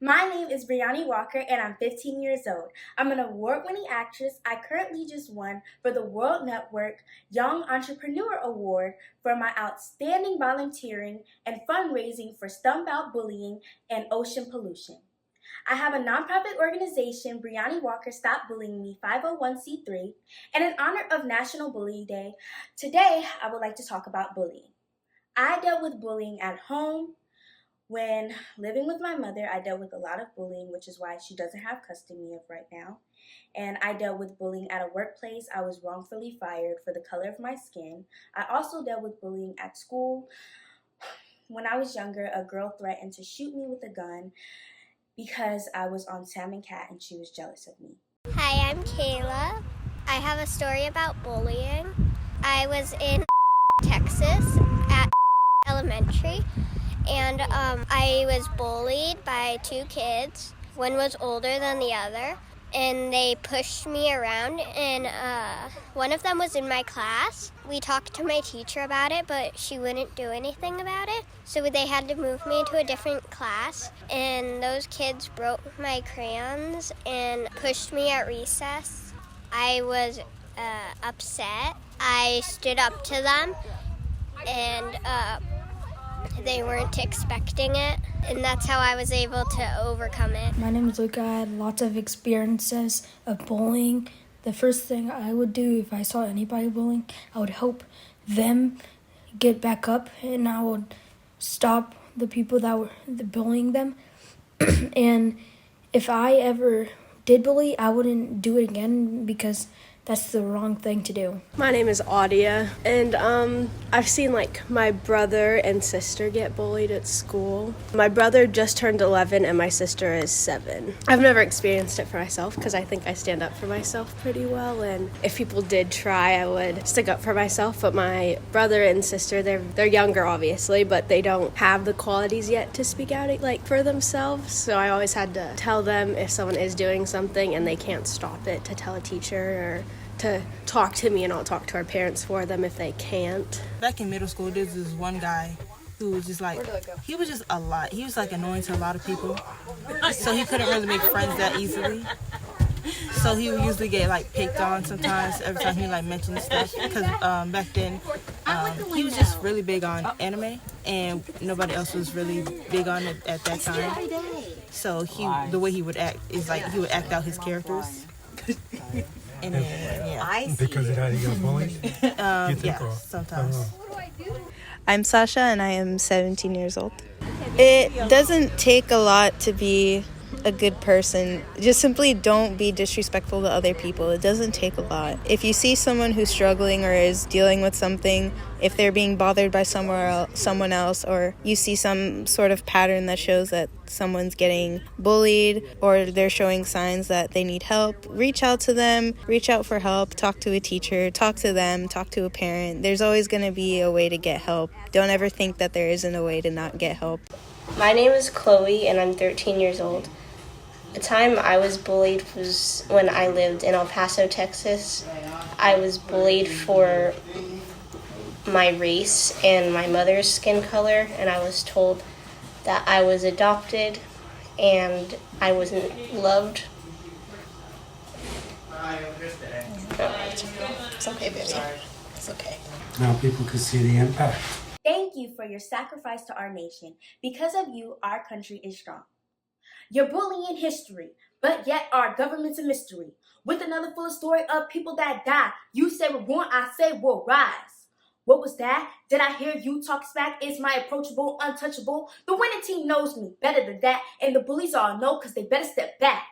My name is Brianni Walker and I'm 15 years old. I'm an award-winning actress. I currently just won for the World Network Young Entrepreneur Award for my outstanding volunteering and fundraising for Stump Out Bullying and Ocean Pollution. I have a nonprofit organization, Brianni Walker Stop Bullying Me 501c3, and in honor of National Bullying Day, today I would like to talk about bullying. I dealt with bullying at home. When living with my mother, I dealt with a lot of bullying, which is why she doesn't have custody of right now. And I dealt with bullying at a workplace. I was wrongfully fired for the color of my skin. I also dealt with bullying at school. When I was younger, a girl threatened to shoot me with a gun because I was on Sam and Cat and she was jealous of me. Hi, I'm Kayla. I have a story about bullying. I was in Texas at elementary. And I was bullied by two kids. One was older than the other, and they pushed me around, and one of them was in my class. We talked to my teacher about it, but she wouldn't do anything about it, so they had to move me to a different class, and those kids broke my crayons and pushed me at recess. I was upset. I stood up to them, and they weren't expecting it, and that's how I was able to overcome it. My name is Luca. I had lots of experiences of bullying. The first thing I would do if I saw anybody bullying, I would help them get back up, and I would stop the people that were bullying them. And if I ever did bully, I wouldn't do it again because that's the wrong thing to do. My name is Audia, and I've seen my brother and sister get bullied at school. My brother just turned 11 and my sister is 7. I've never experienced it for myself because I think I stand up for myself pretty well, and if people did try, I would stick up for myself. But my brother and sister, they're younger obviously, but they don't have the qualities yet to speak out for themselves. So I always had to tell them if someone is doing something and they can't stop it, to tell a teacher or to talk to me, and I'll talk to our parents for them if they can't. Back in middle school, there's this one guy who was just he was just a lot. He was annoying to a lot of people. So he couldn't really make friends that easily. So he would usually get picked on sometimes every time he mentioned stuff. Because back then, he was just really big on anime, and nobody else was really big on it at that time. So the way he would act is he would act out his characters. And then, yeah. Because of how you got bullied? Yeah, sometimes. I'm Sasha and I am 17 years old. It doesn't take a lot to be a good person. Just simply don't be disrespectful to other people. It doesn't take a lot. If you see someone who's struggling or is dealing with something, if they're being bothered by someone else, or you see some sort of pattern that shows that someone's getting bullied or they're showing signs that they need help, reach out to them, reach out for help, talk to a teacher, talk to them, talk to a parent. There's always going to be a way to get help. Don't ever think that there isn't a way to not get help. My name is Chloe and I'm 13 years old. The time I was bullied was when I lived in El Paso, Texas. I was bullied for my race and my mother's skin color, and I was told that I was adopted and I wasn't loved. It's okay, baby. It's okay. Now people can see the impact. Thank you for your sacrifice to our nation. Because of you, our country is strong. You're bullying history, but yet our government's a mystery. With another full story of people that die, you say we're born, I say we'll rise. What was that? Did I hear you talk smack? Is my approachable, untouchable? The winning team knows me better than that, and the bullies all know because they better step back.